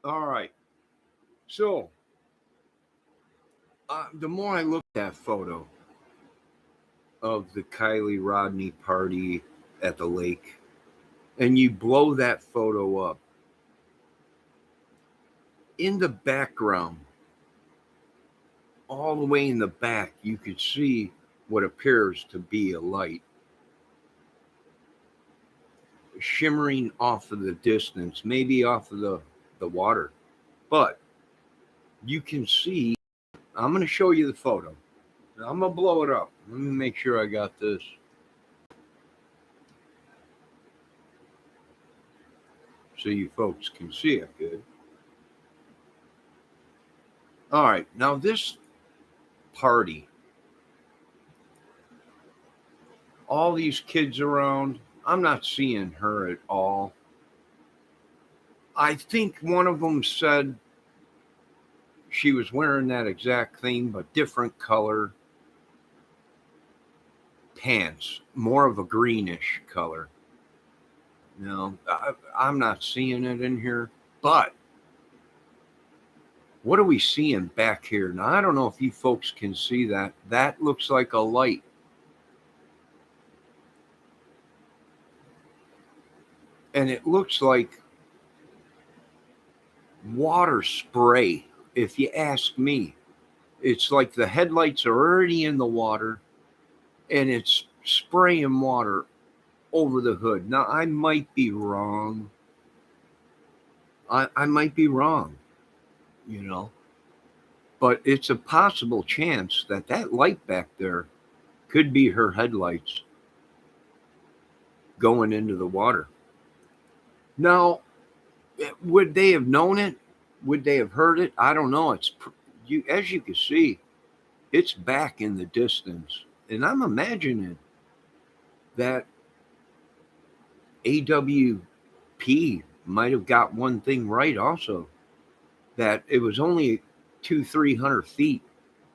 All right. So the more I look at that photo of the Kylie Rodney party at the lake, and you blow that photo up, in the background, all the way in the back, you could see what appears to be a light shimmering off of the distance, maybe off of the water. But you can see, I'm going to show you the photo. I'm going to blow it up. Let me make sure I got this. So you folks can see it good. All right. Now, this party, all these kids around, I'm not seeing her at all. I think one of them said she was wearing that exact thing, but different color pants, more of a greenish color. No, I'm not seeing it in here. But what are we seeing back here? Now, I don't know if you folks can see that. That looks like a light. And it looks like water spray, if you ask me. It's like the headlights are already in the water and it's spraying water over the hood. Now, I might be wrong. I might be wrong, you know, but it's a possible chance that that light back there could be her headlights going into the water. Now, would they have known it? Would they have heard it? I don't know. It's you, as you can see, it's back in the distance, and I'm imagining that AWP might have got one thing right also, that it was only 200-300 feet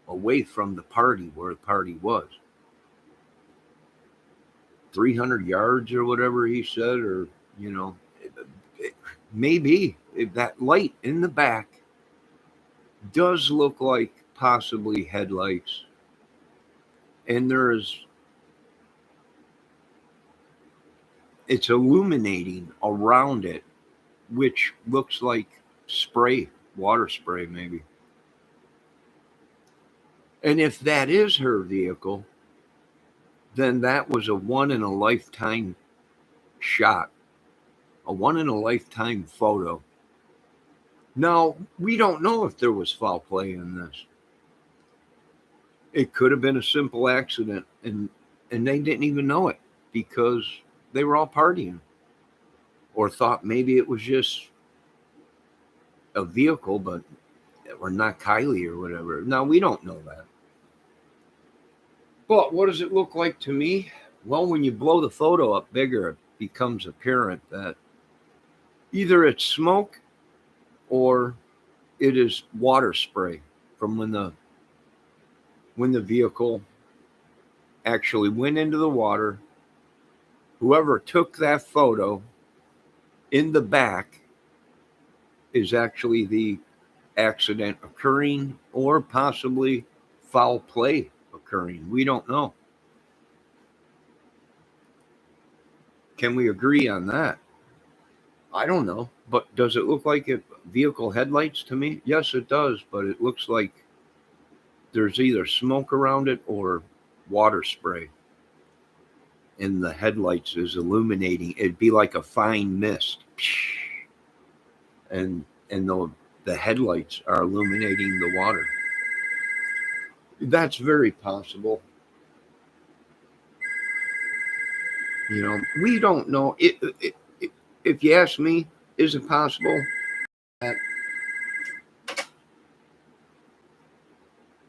away from the party where the party was. 300 yards or whatever he said, or, you know, maybe if that light in the back does look like possibly headlights. And it's illuminating around it, which looks like spray, water spray, maybe. And if that is her vehicle, then that was a one in a lifetime shot, a one in a lifetime photo. Now, we don't know if there was foul play in this. It could have been a simple accident, and they didn't even know it because they were all partying, or thought maybe it was just a vehicle, but or not Kylie or whatever. Now, we don't know that. But what does it look like to me? Well, when you blow the photo up bigger, it becomes apparent that either it's smoke or it is water spray from when the vehicle actually went into the water. Whoever took that photo in the back is actually the accident occurring or possibly foul play occurring. We don't know. Can we agree on that? I don't know. But does it look like it vehicle headlights to me? Yes, it does. But it looks like there's either smoke around it or water spray. And the headlights is illuminating. It'd be like a fine mist. And the headlights are illuminating the water. That's very possible. You know, we don't know. If you ask me, is it possible that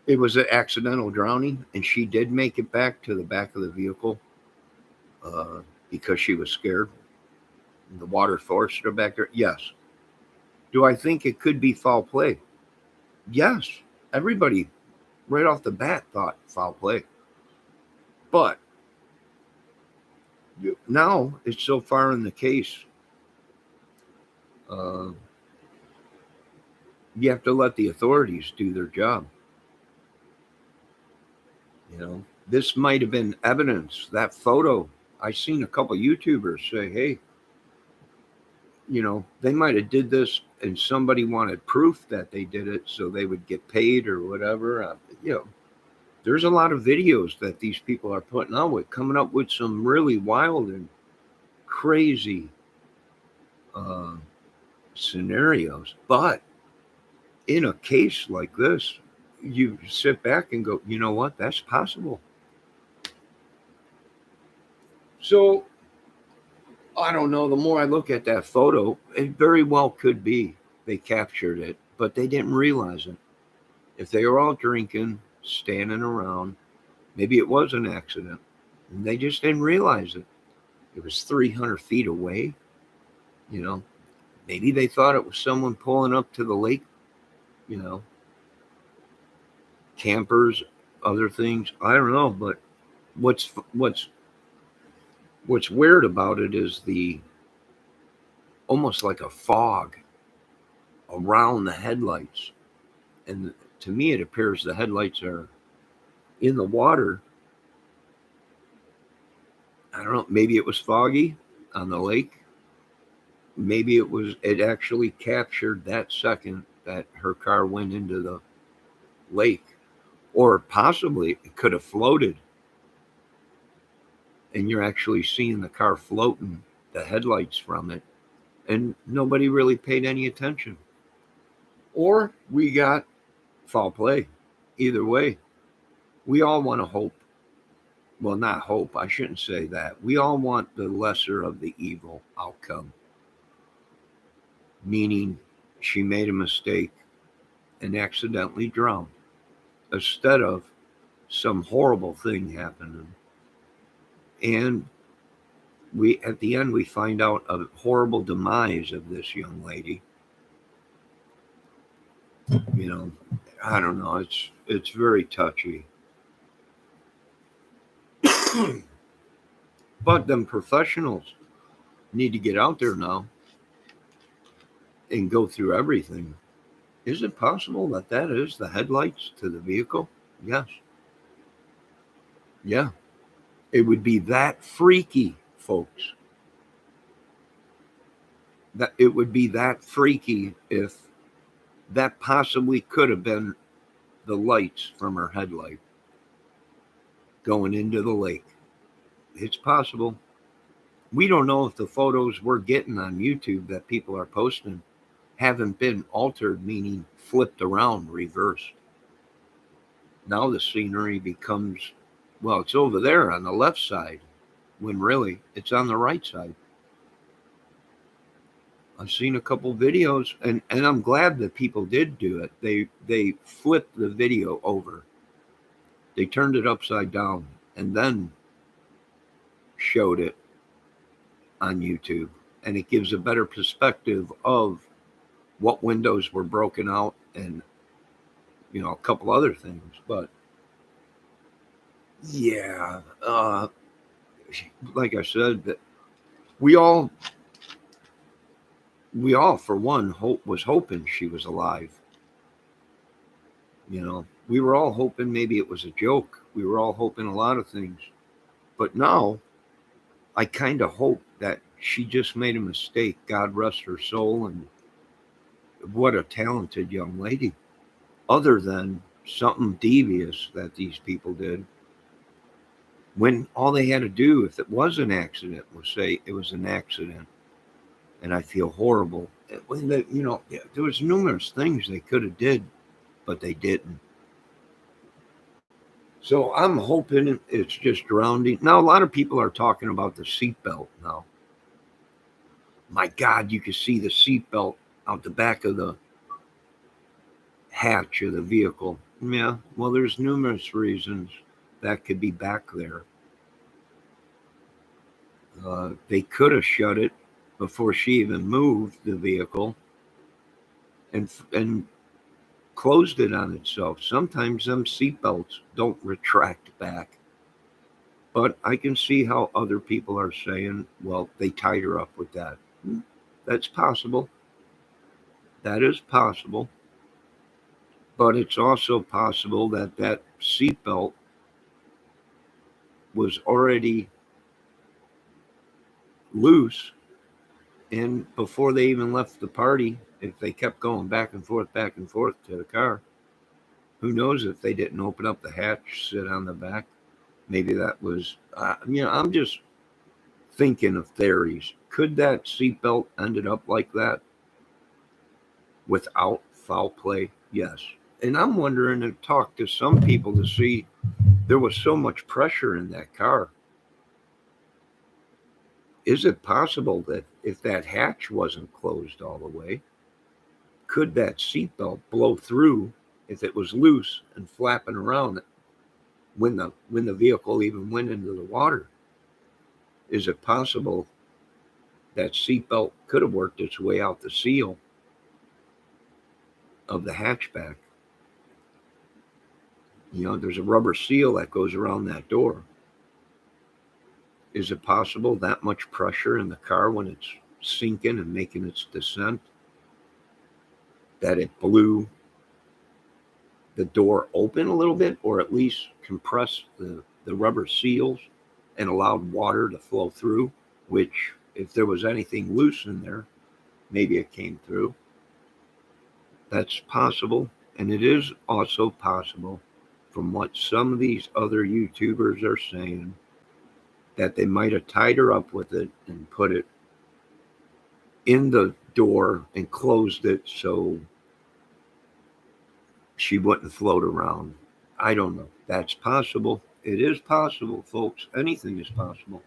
it was an accidental drowning and she did make it back to the back of the vehicle because she was scared? The water forced her back there? Yes. Do I think it could be foul play? Yes. Everybody right off the bat thought foul play. But now it's so far in the case. Uh, You have to let the authorities do their job. You know, this might have been evidence. That photo, I seen a couple YouTubers say, hey, they might have did this and somebody wanted proof that they did it so they would get paid or whatever. You know, there's a lot of videos that these people are putting out with, coming up with some really wild and crazy uh, scenarios. But in a case like this, you sit back and go, you know what? That's possible. So I don't know. The more I look at that photo, it very well could be they captured it, but they didn't realize it. If they were all drinking, standing around, maybe it was an accident. And they just didn't realize it. It was 300 feet away. You know, maybe they thought it was someone pulling up to the lake, you know, campers, other things. I don't know. But what's what's what's weird about it is the almost like a fog around the headlights. And to me, it appears the headlights are in the water. I don't know. Maybe it was foggy on the lake. Maybe it actually captured that second that her car went into the lake. Or possibly it could have floated and you're actually seeing the car floating, the headlights from it, and nobody really paid any attention. Or we got foul play. Either way, we all want to hope. Well, not hope, I shouldn't say that. We all want the lesser of the evil outcome, meaning she made a mistake and accidentally drowned instead of some horrible thing happening. And we, at the end, we find out a horrible demise of this young lady. You know, I don't know. It's very touchy. But them professionals need to get out there now and go through everything. Is it possible that that is the headlights to the vehicle? Yes. Yeah. It would be that freaky, folks. That it would be that freaky if that possibly could have been the lights from her headlight going into the lake. It's possible. We don't know if the photos we're getting on YouTube that people are posting haven't been altered, meaning flipped around, reversed. Now the scenery becomes, well, it's over there on the left side, when really it's on the right side. I've seen a couple videos, and I'm glad that people did do it. They flipped the video over. They turned it upside down and then showed it on YouTube. And it gives a better perspective of what windows were broken out and, a couple other things. But yeah, like I said, that we all for one was hoping she was alive. We were all hoping maybe it was a joke. We were all hoping a lot of things. But now I kind of hope that she just made a mistake. God rest her soul. And what a talented young lady. Other than something devious that these people did, when all they had to do, if it was an accident, was say it was an accident. And I feel horrible. When there was numerous things they could have did, but they didn't. So I'm hoping it's just drowning. Now, a lot of people are talking about the seatbelt now. My God, you can see the seatbelt out the back of the hatch of the vehicle. Yeah, well, there's numerous reasons that could be back there. They could have shut it before she even moved the vehicle and closed it on itself. Sometimes them seatbelts don't retract back. But I can see how other people are saying, well, they tied her up with that. That's possible. That is possible. But it's also possible that that seatbelt was already loose, and before they even left the party, if they kept going back and forth to the car, who knows if they didn't open up the hatch, sit on the back. Maybe that was, I'm just thinking of theories. Could that seatbelt ended up like that without foul play? Yes. And I'm wondering to talk to some people to see there was so much pressure in that car. Is it possible that if that hatch wasn't closed all the way, could that seatbelt blow through if it was loose and flapping around when the vehicle even went into the water? Is it possible that seatbelt could have worked its way out the seal of the hatchback? There's a rubber seal that goes around that door. Is it possible that much pressure in the car when it's sinking and making its descent that it blew the door open a little bit, or at least compressed the rubber seals and allowed water to flow through, which if there was anything loose in there, maybe it came through. That's possible. And it is also possible, from what some of these other YouTubers are saying, that they might have tied her up with it and put it in the door and closed it so she wouldn't float around. I don't know. That's possible. It is possible, folks. Anything is possible.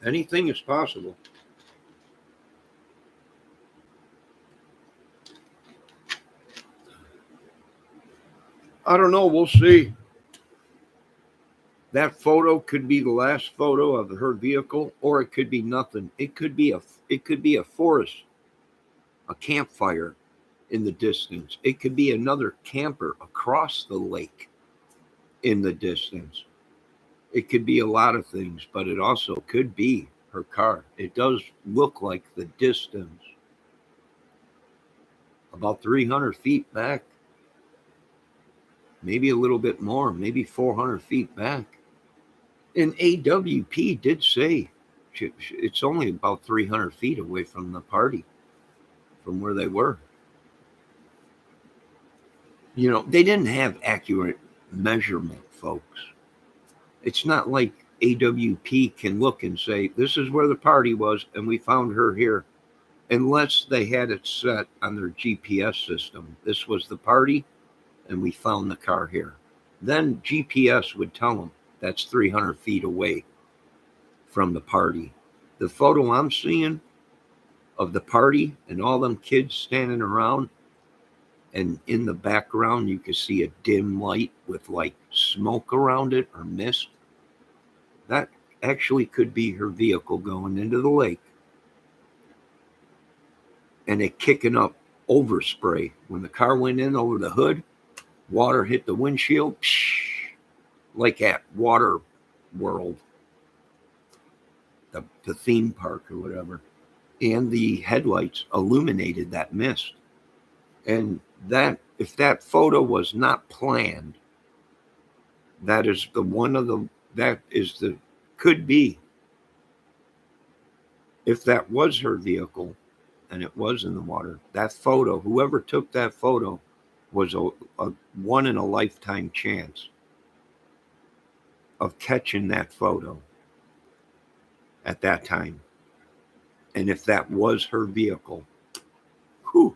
Anything is possible. I don't know. We'll see. That photo could be the last photo of her vehicle, or it could be nothing. It could be a forest, a campfire in the distance. It could be another camper across the lake in the distance. It could be a lot of things, but it also could be her car. It does look like the distance, about 300 feet back, maybe a little bit more, maybe 400 feet back. And AWP did say it's only about 300 feet away from the party, from where they were. They didn't have accurate measurement, folks. It's not like AWP can look and say, this is where the party was, and we found her here, unless they had it set on their GPS system. This was the party, and we found the car here. Then GPS would tell them that's 300 feet away from the party. The photo I'm seeing of the party and all them kids standing around, and in the background you can see a dim light with like smoke around it or mist. That actually could be her vehicle going into the lake and it kicking up overspray. When the car went in over the hood, water hit the windshield, like at Water World, the theme park or whatever. And the headlights illuminated that mist. And that, if that photo was not planned, that is the one of the, that is the, could be, if that was her vehicle and it was in the water, that photo, whoever took that photo was a one in a lifetime chance of catching that photo at that time. And if that was her vehicle, whew.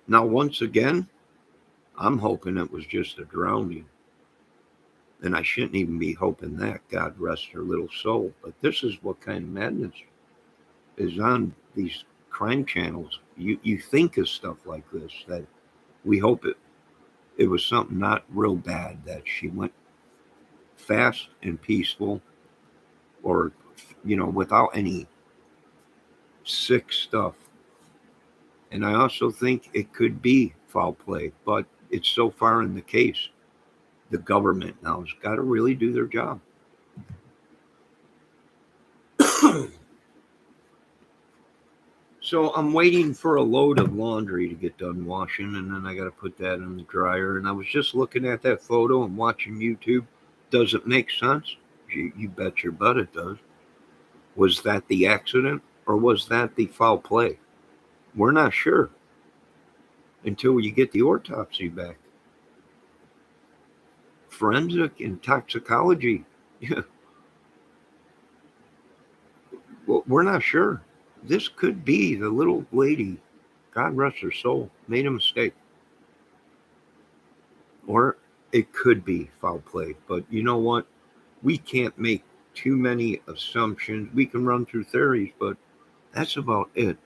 Now, once again, I'm hoping it was just a drowning. And I shouldn't even be hoping that. God rest her little soul. But this is what kind of madness is on these crime channels. You think of stuff like this, that we hope it was something not real bad, that she went fast and peaceful, or without any sick stuff. And I also think it could be foul play, but it's so far in the case. The government now has got to really do their job. So I'm waiting for a load of laundry to get done washing, and then I got to put that in the dryer. And I was just looking at that photo and watching YouTube. Does it make sense? You bet your butt it does. Was that the accident or was that the foul play? We're not sure until you get the autopsy back. Forensic and toxicology. Yeah, well, we're not sure. This could be the little lady, God rest her soul, made a mistake. Or it could be foul play. But you know what? We can't make too many assumptions. We can run through theories, but that's about it.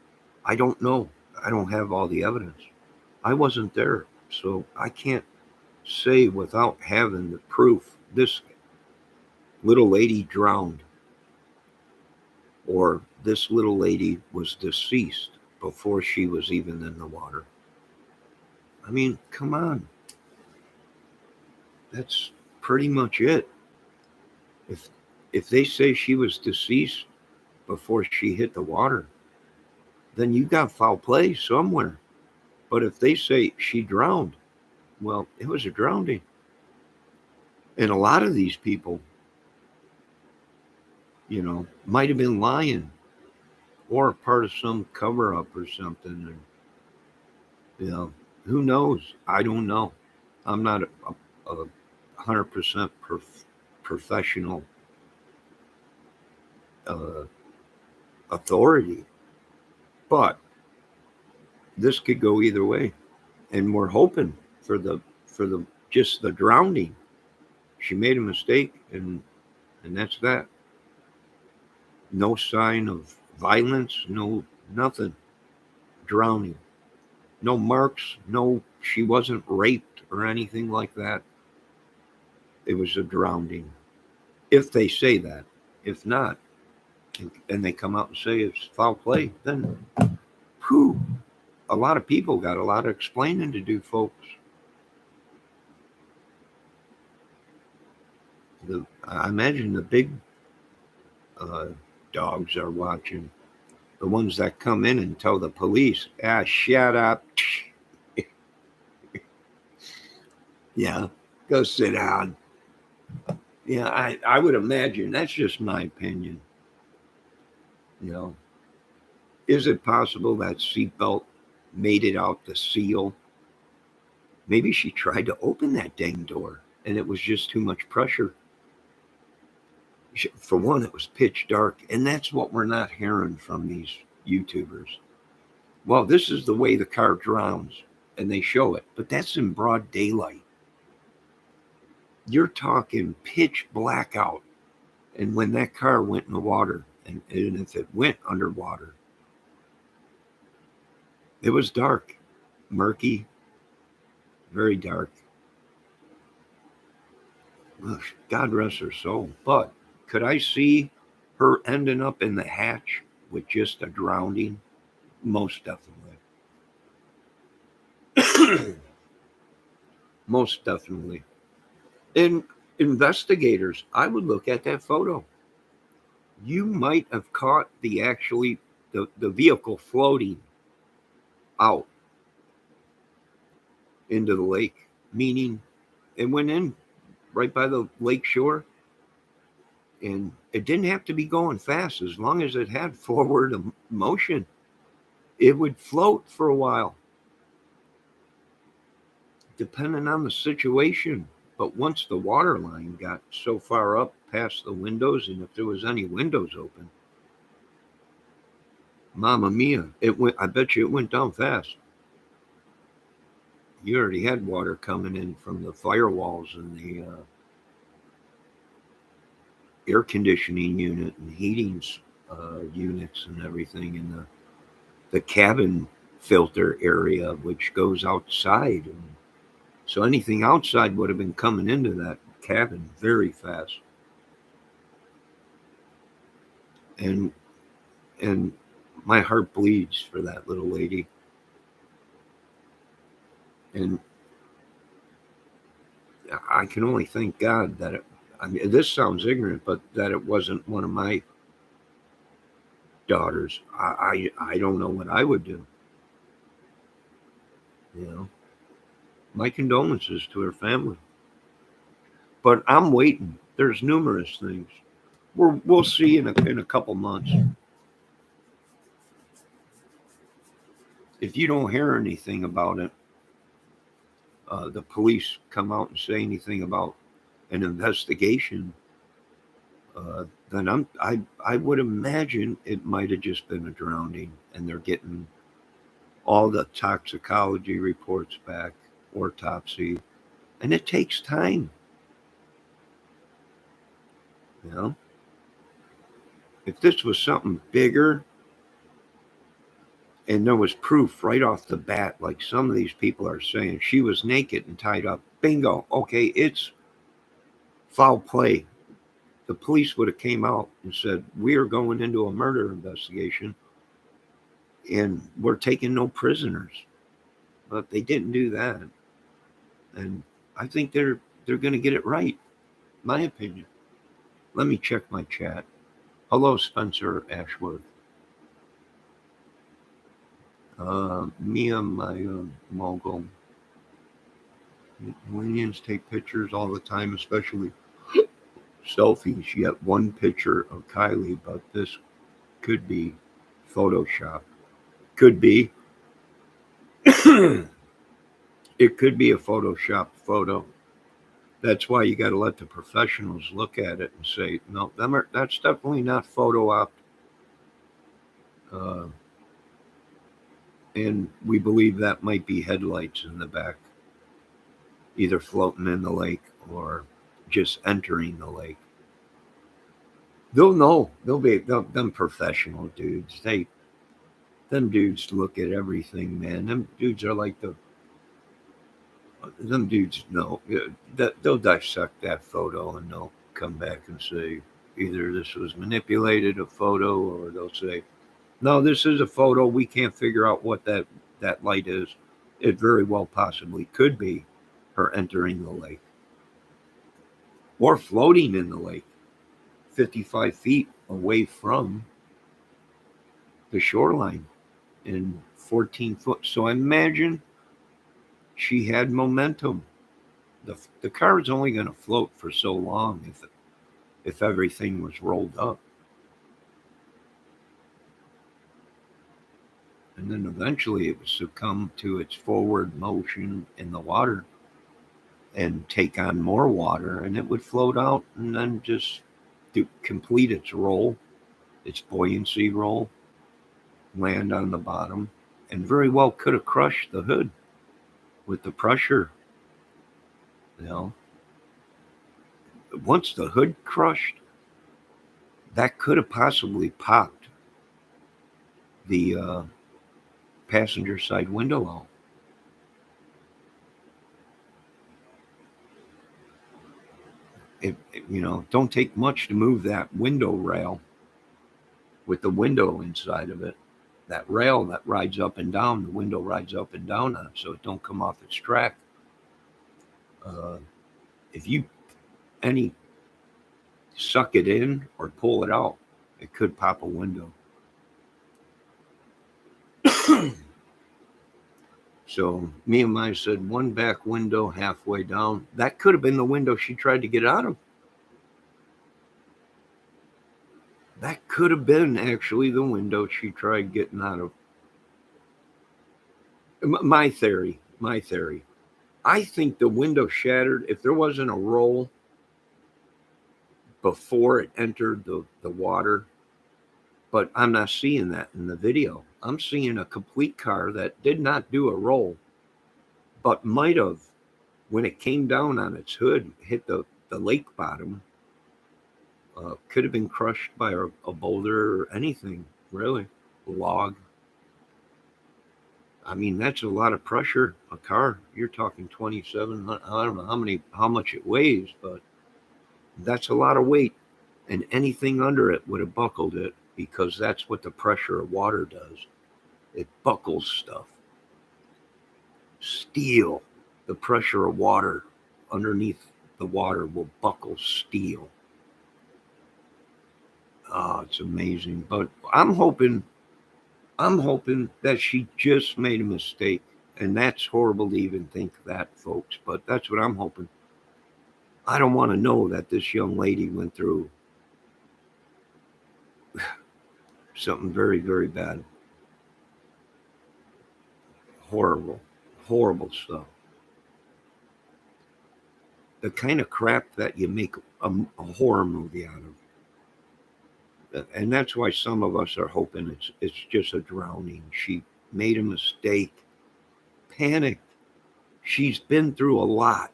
I don't know. I don't have all the evidence. I wasn't there. So I can't say without having the proof this little lady drowned or this little lady was deceased before she was even in the water. I mean, come on. That's pretty much it. If if they say she was deceased before she hit the water, then you got foul play somewhere. But if they say she drowned, well, it was a drowning. And a lot of these people, might have been lying or part of some cover up or something. And, who knows? I don't know. I'm not a 100% professional uh, authority, but this could go either way. And we're hoping for the just the drowning. She made a mistake, and that's that. No sign of violence, no nothing. Drowning. No marks, no she wasn't raped or anything like that. It was a drowning. If they say that. If not, and they come out and say it's foul play, then whew, a lot of people got a lot of explaining to do, folks. I imagine the big uh, dogs are watching. The ones that come in and tell the police, shut up. Yeah, go sit down. Yeah, I would imagine. That's just my opinion. You know, is it possible that seatbelt made it out the seal? Maybe she tried to open that dang door and it was just too much pressure. For one, it was pitch dark, and that's what we're not hearing from these YouTubers. Well, this is the way the car drowns, and they show it, but that's in broad daylight. You're talking pitch blackout, and when that car went in the water, and if it went underwater, it was dark, murky, very dark. Ugh, God rest her soul. But could I see her ending up in the hatch with just a drowning? Most definitely. Most definitely. And investigators, I would look at that photo. You might have caught the vehicle floating out into the lake, meaning it went in right by the lake shore, and it didn't have to be going fast. As long as it had forward motion, it would float for a while, depending on the situation. But once the water line got so far up past the windows, and if there was any windows open, Mamma mia! It went. I bet you it went down fast. You already had water coming in from the firewalls and the air conditioning unit and heating units and everything in the cabin filter area, which goes outside. And so anything outside would have been coming into that cabin very fast. And and my heart bleeds for that little lady. And I can only thank God that I mean, this sounds ignorant, but that it wasn't one of my stepdaughters. I don't know what I would do. You know, my condolences to her family. But I'm waiting. There's numerous things. We'll see in a couple months. If you don't hear anything about it, the police come out and say anything about an investigation, then I would imagine it might have just been a drowning, and they're getting all the toxicology reports back, autopsy, and it takes time. You know, if this was something bigger and there was proof right off the bat, like some of these people are saying, she was naked and tied up. Bingo. Okay, it's foul play. The police would have came out and said, we are going into a murder investigation and we're taking no prisoners. But they didn't do that. And I think they're going to get it right. My opinion. Let me check my chat. Hello, Spencer Ashworth. Mia, my mogul. Williams take pictures all the time, especially selfies. Yet one picture of Kylie, but this could be Photoshop. Could be. It could be a Photoshop photo. That's why you got to let the professionals look at it and say, no, that's definitely not photo op. Uh, and we believe that might be headlights in the back, either floating in the lake or just entering the lake. They'll know. Them professional dudes. Them dudes look at everything, man. Them dudes are like them dudes know that they'll dissect that photo and they'll come back and say either this was manipulated a photo, or they'll say no, this is a photo. We can't figure out what that light is. It very well possibly could be her entering the lake or floating in the lake 55 feet away from the shoreline in 14 foot. So I imagine she had momentum. The car is only going to float for so long if everything was rolled up. And then eventually it would succumb to its forward motion in the water and take on more water, and it would float out and then just complete its roll, its buoyancy roll, land on the bottom, and very well could have crushed the hood with the pressure. You know, once the hood crushed, that could have possibly popped the passenger side window out. Don't take much to move that window rail with the window inside of it. That rail that rides up and down, the window rides up and down on, so it don't come off its track. Uh, if you any suck it in or pull it out, it could pop a window. So me and mine said one back window halfway down. That could have been the window she tried to get out of. That could have been actually the window she tried getting out of. My theory. I think the window shattered. If there wasn't a roll before it entered the water, but I'm not seeing that in the video. I'm seeing a complete car that did not do a roll, but might have, when it came down on its hood, hit the lake bottom, could have been crushed by a boulder or anything, really, a log. I mean, that's a lot of pressure. A car, you're talking 27. I don't know how much it weighs, but that's a lot of weight, and anything under it would have buckled it, because that's what the pressure of water does. It buckles stuff. Steel, the pressure of water underneath the water will buckle steel. Oh, it's amazing. But I'm hoping that she just made a mistake. And that's horrible to even think that, folks. But that's what I'm hoping. I don't want to know that this young lady went through something very, very bad. Horrible, horrible stuff. The kind of crap that you make a horror movie out of. And that's why some of us are hoping it's just a drowning. She made a mistake, panicked. She's been through a lot.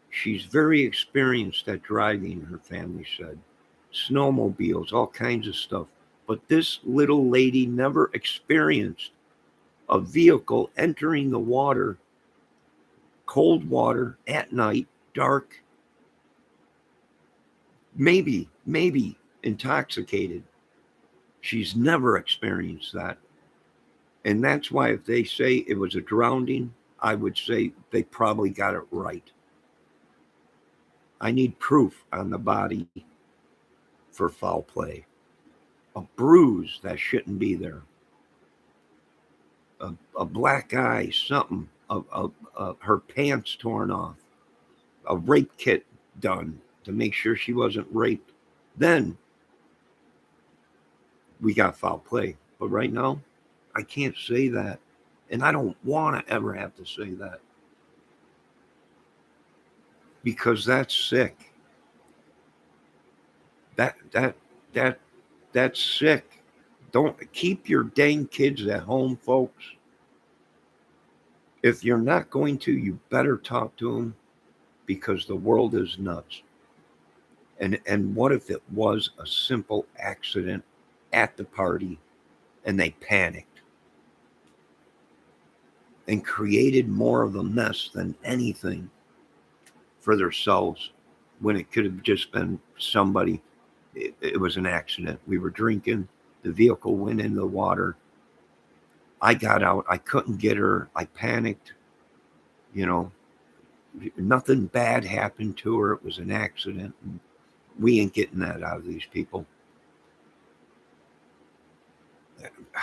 She's very experienced at driving, her family said. Snowmobiles, all kinds of stuff. But this little lady never experienced a vehicle entering the water, cold water at night, dark, maybe intoxicated. She's never experienced that. And that's why if they say it was a drowning, I would say they probably got it right. I need proof on the body for foul play. A bruise that shouldn't be there, a black eye, something, her pants torn off, a rape kit done to make sure she wasn't raped. Then we got foul play. But right now, I can't say that. And I don't want to ever have to say that because that's sick. That that that that's sick. Don't keep your dang kids at home, folks. If you're not going to, you better talk to them because the world is nuts. And what if it was a simple accident at the party and they panicked and created more of a mess than anything for themselves when it could have just been somebody. It was an accident. We were drinking. The vehicle went in the water. I got out. I couldn't get her. I panicked. You know, nothing bad happened to her. It was an accident. We ain't getting that out of these people.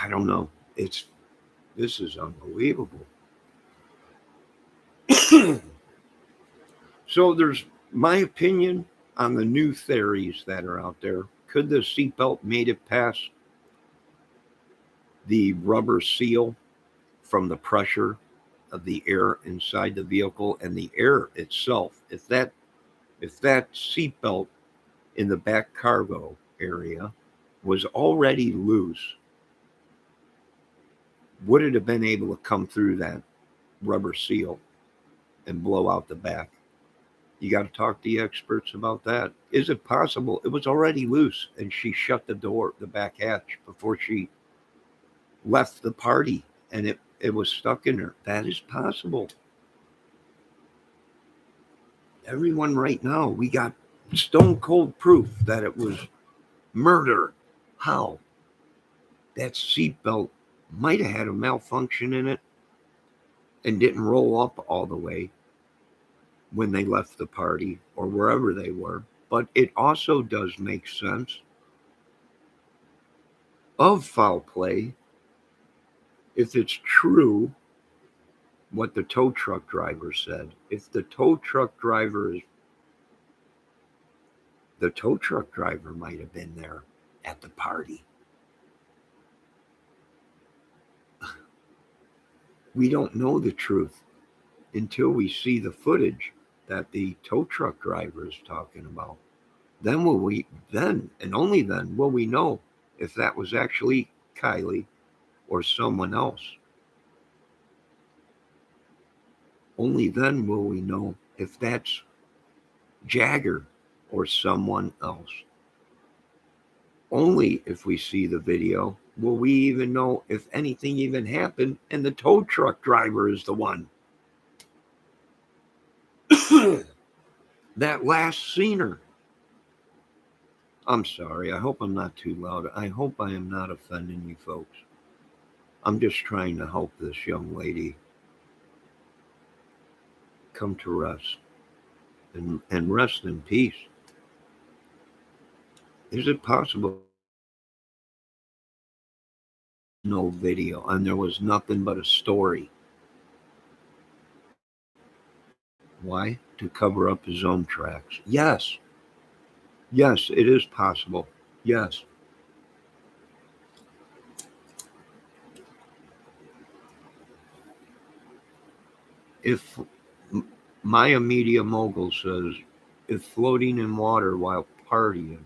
I don't know. This is unbelievable. So there's my opinion on the new theories that are out there. Could the seatbelt made it past the rubber seal from the pressure of the air inside the vehicle and the air itself? If that seatbelt in the back cargo area was already loose, would it have been able to come through that rubber seal and blow out the back? You got to talk to the experts about that. Is it possible it was already loose and she shut the door, the back hatch, before she left the party and it was stuck in her? That is possible. Everyone right now, we got stone cold proof that it was murder. How? That seatbelt might have had a malfunction in it and didn't roll up all the way when they left the party or wherever they were. But it also does make sense of foul play if it's true what the tow truck driver said. If the tow truck driver might have been there at the party. We don't know the truth until we see the footage that the tow truck driver is talking about. Then and only then will we know if that was actually Kylie or someone else. Only then will we know if that's Jagger or someone else. Only if we see the video will we even know if anything even happened and the tow truck driver is the one. That last seen her. I'm sorry. I hope I'm not too loud. I hope I am not offending you folks. I'm just trying to help this young lady come to rest and rest in peace. Is it possible no video, and there was nothing but a story. Why? To cover up his own tracks. Yes. Yes, it is possible. Yes. If Maya Media Mogul says, if floating in water while partying,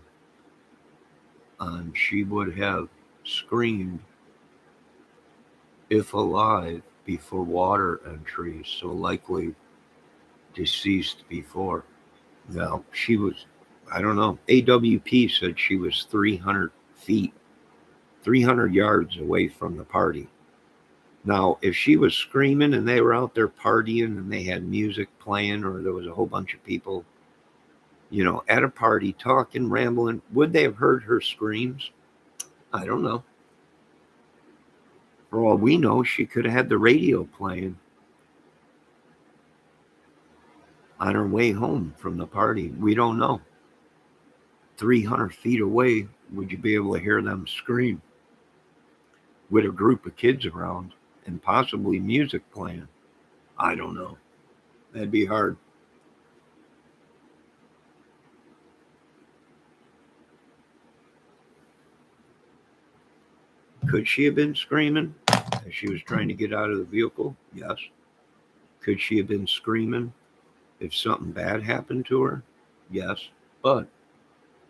she would have screamed, if alive, before water entry, so likely deceased before. Now, she was, I don't know, AWP said she was 300 feet, 300 yards away from the party. Now, if she was screaming and they were out there partying and they had music playing, or there was a whole bunch of people, at a party talking, rambling, would they have heard her screams? I don't know. For all we know, she could have had the radio playing on her way home from the party. We don't know. 300 feet away, would you be able to hear them scream with a group of kids around and possibly music playing? I don't know. That'd be hard. Could she have been screaming as she was trying to get out of the vehicle? Yes. Could she have been screaming if something bad happened to her? Yes. But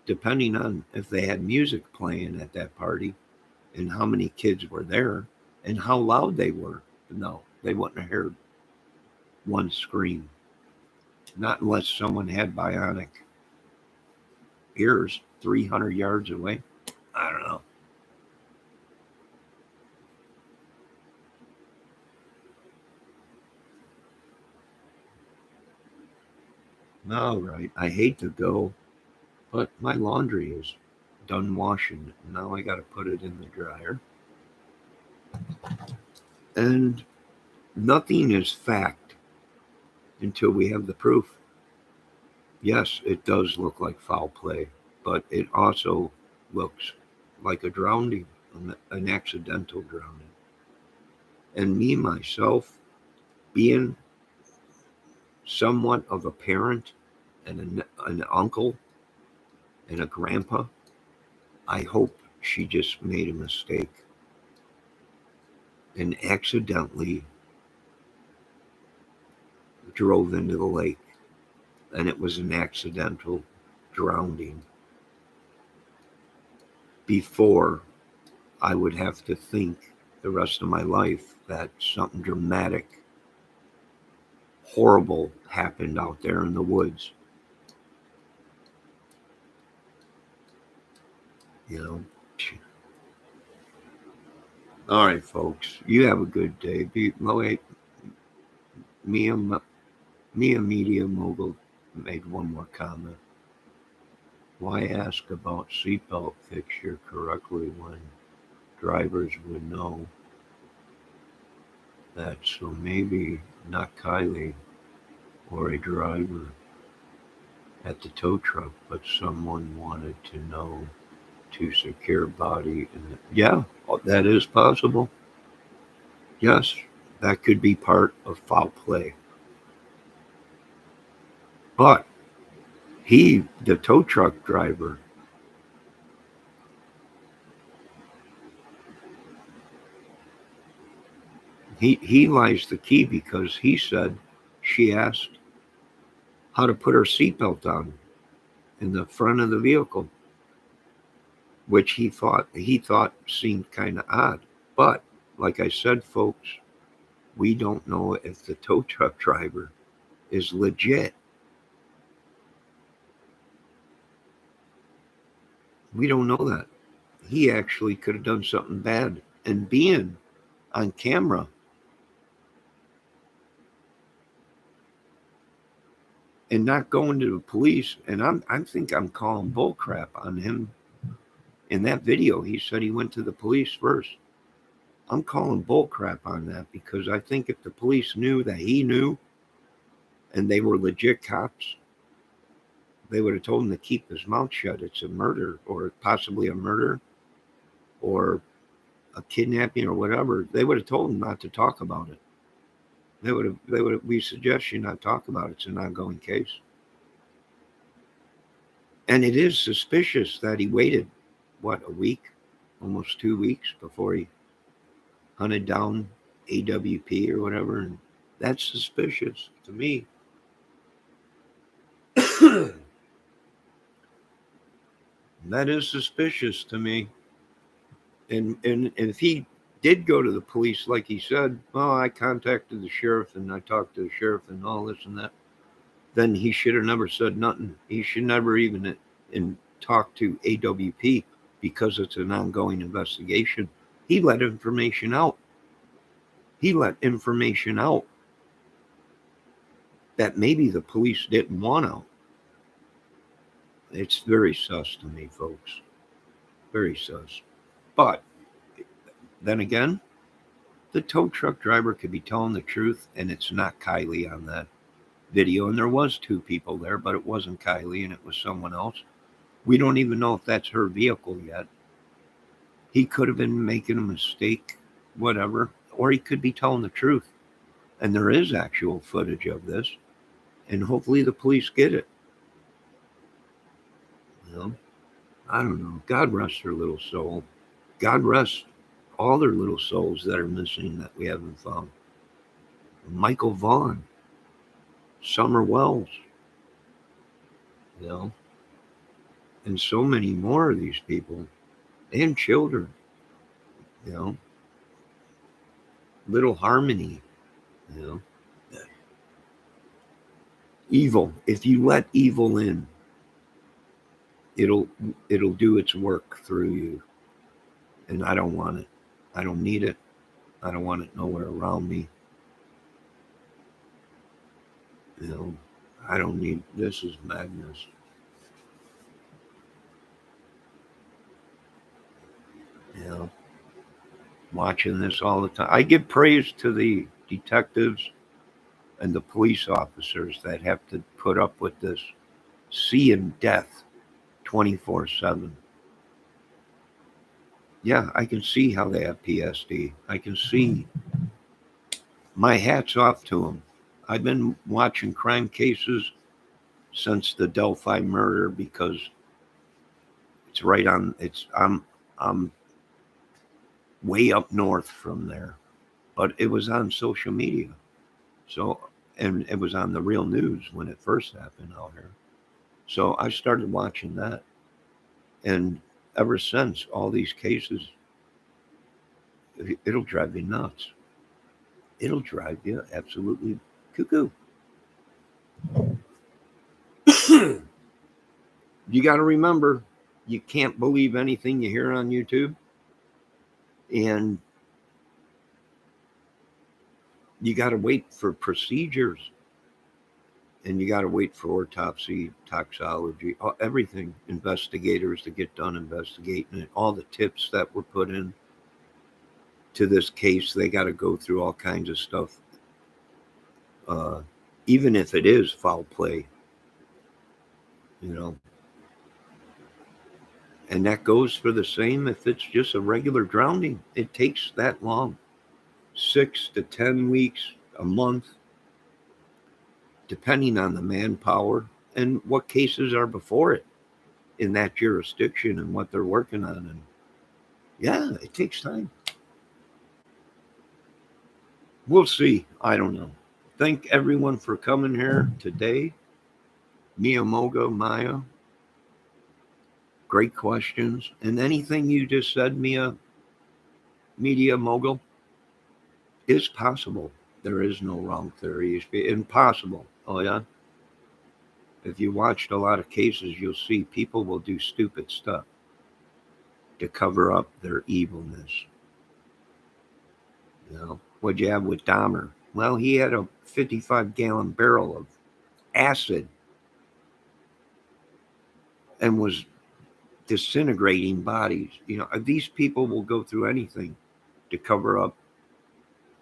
depending on if they had music playing at that party and how many kids were there and how loud they were, no, they wouldn't have heard one scream. Not unless someone had bionic ears 300 yards away. I don't know. All right. I hate to go, but my laundry is done washing. Now I got to put it in the dryer. And nothing is fact until we have the proof. Yes, it does look like foul play, but it also looks like a drowning, an accidental drowning. And me, myself, being somewhat of a parent and an uncle and a grandpa, I hope she just made a mistake and accidentally drove into the lake, and it was an accidental drowning before I would have to think the rest of my life that something dramatic, horrible happened out there in the woods. You know. All right, folks. You have a good day. Wait, Mia, Mia Media Mogul made one more comment. Why ask about seatbelt fixture correctly when drivers would know that? So maybe not Kylie or a driver at the tow truck, but someone wanted to know to secure body. Yeah, that is possible. Yes, that could be part of foul play. But the tow truck driver, he lies the key because he said she asked how to put her seatbelt on in the front of the vehicle, which he thought seemed kind of odd. But like I said, folks, we don't know if the tow truck driver is legit. We don't know that. He actually could have done something bad. And being on camera and not going to the police, and I think I'm calling bullcrap on him. In that video, he said he went to the police first. I'm calling bullcrap on that because I think if the police knew that he knew and they were legit cops, they would have told him to keep his mouth shut. It's a murder, or possibly a murder, or a kidnapping or whatever, they would have told him not to talk about it. We suggest you not talk about it. It's an ongoing case. And it is suspicious that he waited, what, a week, almost 2 weeks before he hunted down AWP or whatever. And that's suspicious to me. That is suspicious to me. And if he did go to the police, like he said, well, I contacted the sheriff and I talked to the sheriff and all this and that, then he should have never said nothing. He should never even talk to AWP because it's an ongoing investigation. He let information out. He let information out that maybe the police didn't want out. It's very sus to me, folks. Very sus. But then again, the tow truck driver could be telling the truth, and it's not Kiely on that video. And there was 2 people there, but it wasn't Kiely, and it was someone else. We don't even know if that's her vehicle yet. He could have been making a mistake, whatever, or he could be telling the truth. And there is actual footage of this, and hopefully the police get it. You know, I don't know. God rest her little soul. God rest all their little souls that are missing that we haven't found. Michael Vaughn, Summer Wells, you know, and so many more of these people and children, you know, little Harmony, you know. Evil, if you let evil in, it'll do its work through you. And I don't want it. I don't need it. I don't want it nowhere around me. You know, I don't need, this is madness. You know, watching this all the time. I give praise to the detectives and the police officers that have to put up with this seeing death 24/7. Yeah, I can see how they have PSD. I can see. My hat's off to them. I've been watching crime cases since the Delphi murder because it's right on. I'm way up north from there, but it was on social media. So, and it was on the real news when it first happened out here. So I started watching that, and ever since, all these cases, it'll drive you nuts. It'll drive you absolutely cuckoo. You got to remember, you can't believe anything you hear on YouTube, and you got to wait for procedures, and you got to wait for autopsy, toxology, everything, investigators to get done investigating it. All the tips that were put in to this case, they got to go through all kinds of stuff, even if it is foul play, you know. And that goes for the same if it's just a regular drowning. It takes that long, 6 to 10 weeks, a month, depending on the manpower and what cases are before it in that jurisdiction and what they're working on. And yeah, it takes time. We'll see. I don't know. Thank everyone for coming here today. Miyamoto, Maya, great questions. And anything you just said, Media Mogul, is possible. There is no wrong theory. It's impossible. Oh, yeah? If you watched a lot of cases, you'll see people will do stupid stuff to cover up their evilness. You know, what'd you have with Dahmer? Well, he had a 55-gallon barrel of acid and was disintegrating bodies. You know, these people will go through anything to cover up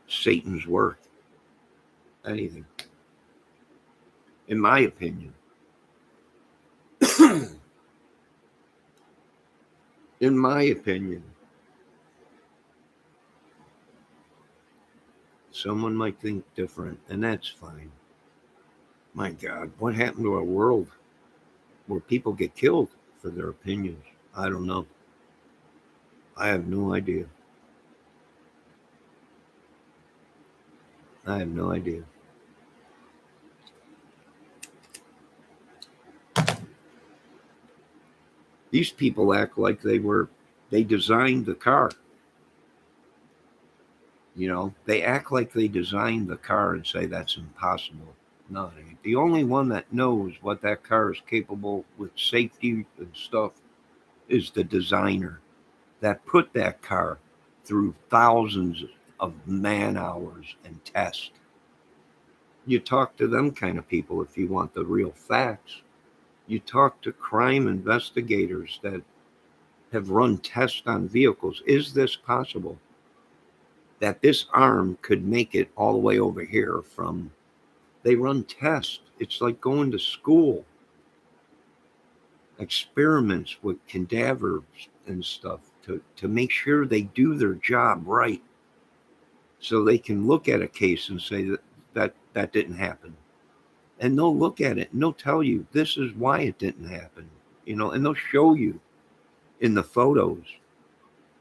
Satan's work. Anything. In my opinion. In my opinion. Someone might think different, and that's fine. My God, what happened to our world where people get killed for their opinions? I don't know. I have no idea. I have no idea. These people act like they designed the car. They act like they designed the car and say that's impossible. No, it ain't. The only one that knows what that car is capable with safety and stuff is the designer that put that car through thousands of man hours and tests. You talk to them kind of people if you want the real facts. You talk to crime investigators that have run tests on vehicles. Is this possible? That this arm could make it all the way over here from, they run tests. It's like going to school, experiments with cadavers and stuff to make sure they do their job right. So they can look at a case and say that didn't happen. And they'll look at it and they'll tell you this is why it didn't happen, and they'll show you in the photos.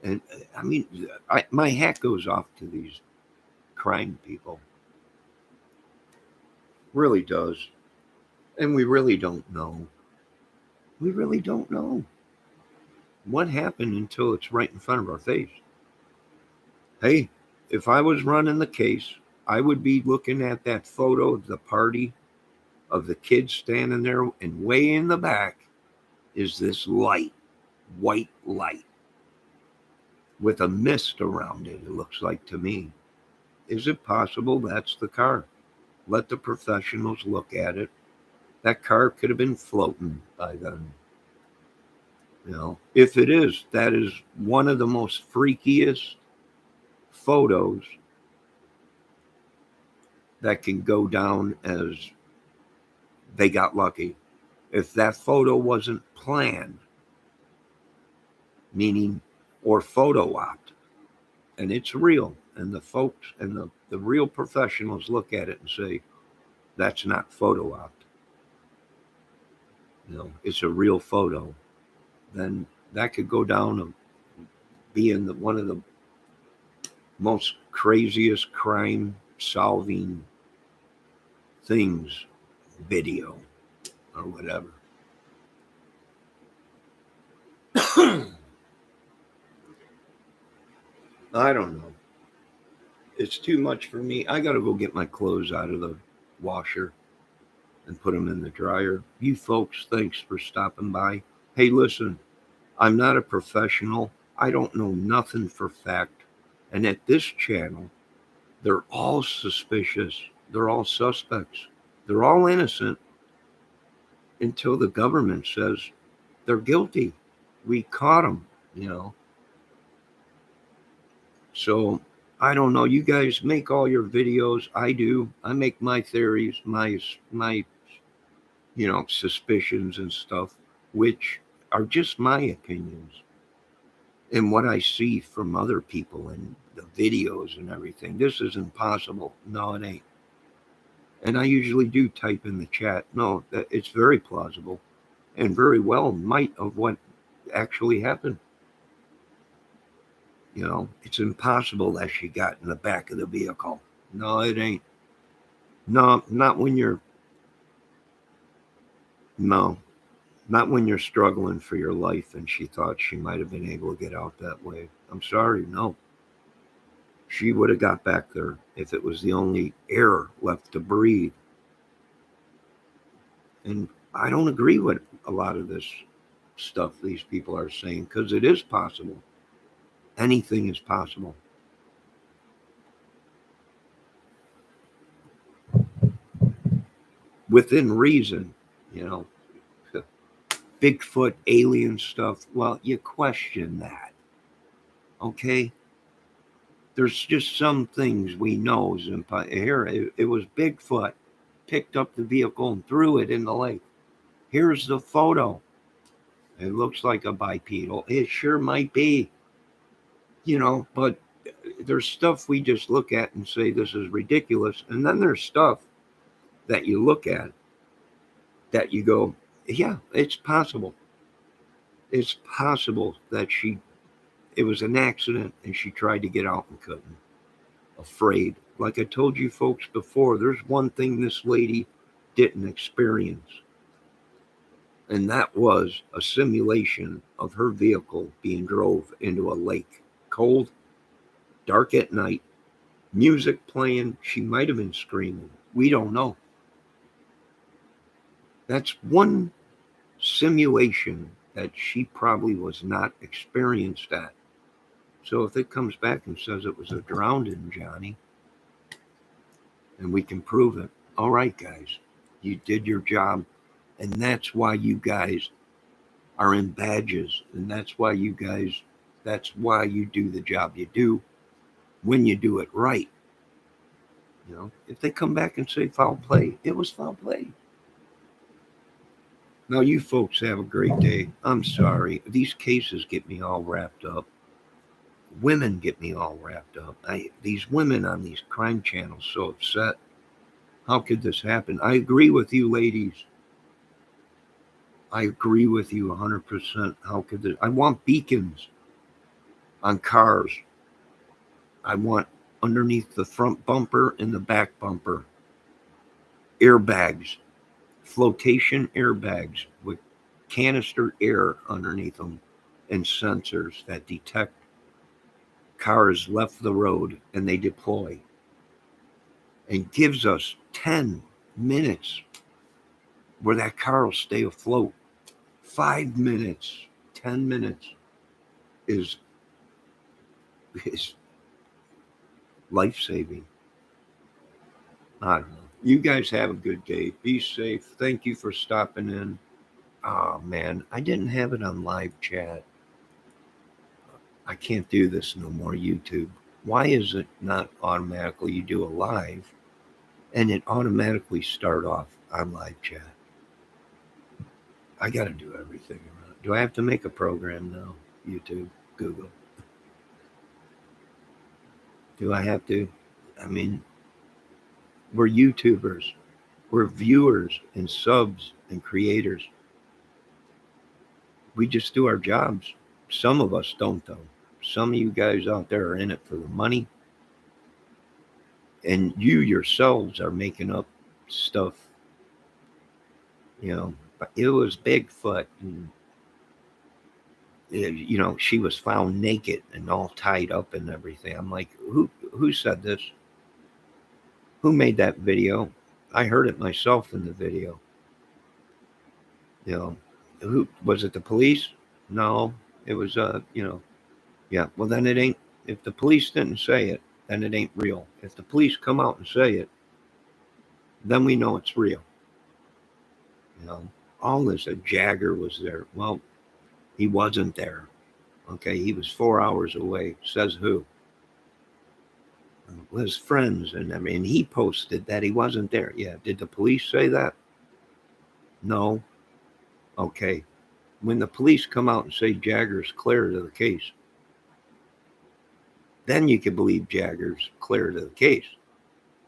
And I mean, my hat goes off to these crime people. Really does. And we really don't know. We really don't know what happened until it's right in front of our face. Hey, if I was running the case, I would be looking at that photo of the party of the kids standing there, and way in the back is this light, white light with a mist around it, it looks like to me. Is it possible that's the car? Let the professionals look at it. That car could have been floating by then. If it is, that is one of the most freakiest photos that can go down as they got lucky. If that photo wasn't planned, meaning or photo opt, and it's real, and the folks and the real professionals look at it and say, that's not photo opt. It's a real photo. Then that could go down of being one of the most craziest crime solving things, video or whatever. I don't know. It's too much for me. I got to go get my clothes out of the washer and put them in the dryer. You folks, thanks for stopping by. Hey, listen, I'm not a professional. I don't know nothing for fact. And at this channel, they're all suspicious. They're all suspects. They're all innocent until the government says they're guilty. We caught them. So I don't know. You guys make all your videos. I do. I make my theories, my suspicions and stuff, which are just my opinions and what I see from other people and the videos and everything. This is impossible. No, it ain't. And I usually do type in the chat, no, that it's very plausible and very well might of what actually happened. It's impossible that she got in the back of the vehicle. No, it ain't. No, not when you're struggling for your life and she thought she might have been able to get out that way. I'm sorry, no. She would have got back there if it was the only air left to breathe. And I don't agree with a lot of this stuff these people are saying, because it is possible. Anything is possible. Within reason, Bigfoot, alien stuff. Well, you question that. Okay? There's just some things we know is here. It was Bigfoot picked up the vehicle and threw it in the lake. Here's the photo. It looks like a bipedal. It sure might be, but there's stuff we just look at and say this is ridiculous, and then there's stuff that you look at that you go, yeah, it's possible. It's possible that it was an accident and she tried to get out and couldn't. Afraid. Like I told you folks before, there's one thing this lady didn't experience, and that was a simulation of her vehicle being drove into a lake. Cold, dark at night, music playing. She might have been screaming. We don't know. That's one simulation that she probably was not experienced at. So if it comes back and says it was a drowning, Johnny, and we can prove it, all right, guys, you did your job. And that's why you guys are in badges. And that's why you do the job you do when you do it right. If they come back and say foul play, it was foul play. Now, you folks have a great day. I'm sorry. These cases get me all wrapped up. Women get me all wrapped up. These women on these crime channels so upset. How could this happen? I agree with you, ladies. I agree with you 100%. How could this? I want beacons on cars. I want underneath the front bumper and the back bumper airbags, flotation airbags with canister air underneath them and sensors that detect cars left the road and they deploy, and gives us 10 minutes where that car will stay afloat. 5 minutes, 10 minutes is life-saving. I don't know. You guys have a good day. Be safe. Thank you for stopping in. Oh, man, I didn't have it on live chat. I can't do this no more, YouTube. Why is it not automatically you do a live and it automatically start off on live chat? I got to do everything around. Do I have to make a program now? YouTube, Google. Do I have to? I mean, we're YouTubers. We're viewers and subs and creators. We just do our jobs. Some of us don't, though. Some of you guys out there are in it for the money. And you yourselves are making up stuff. It was Bigfoot. And, she was found naked and all tied up and everything. I'm like, who said this? Who made that video? I heard it myself in the video. Who was it? The police? No, it was yeah. Well, then it ain't. If the police didn't say it, then it ain't real. If the police come out and say it, then we know it's real. All this, a Jagger was there. Well, he wasn't there. Okay, he was 4 hours away. Says who? His friends and he posted that he wasn't there. Yeah, did the police say that? No. Okay. When the police come out and say Jagger's clear to the case, then you can believe Jagger's clear to the case.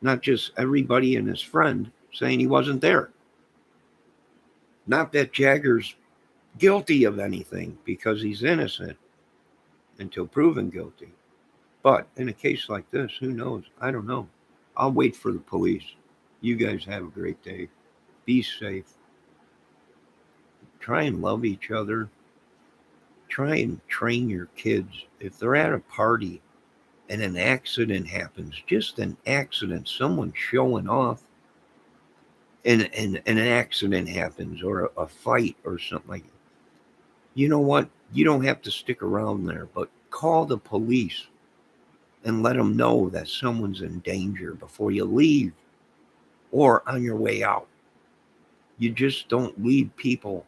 Not just everybody and his friend saying he wasn't there. Not that Jagger's guilty of anything, because he's innocent until proven guilty. But in a case like this, who knows? I don't know. I'll wait for the police. You guys have a great day. Be safe. Try and love each other. Try and train your kids. If they're at a party and an accident happens, just an accident, someone showing off, and an accident happens, or a fight or something like that, you know what? You don't have to stick around there, but call the police and let them know that someone's in danger before you leave or on your way out. You just don't leave people.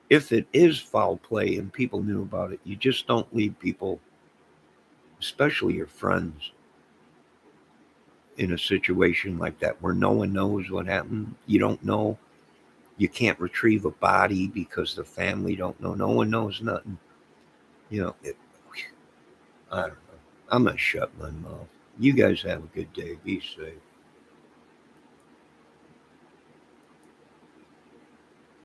If it is foul play and people knew about it, you just don't leave people, especially your friends, in a situation like that where no one knows what happened. You don't know. You can't retrieve a body because the family don't know. No one knows nothing. I don't know. I'm going to shut my mouth. You guys have a good day. Be safe.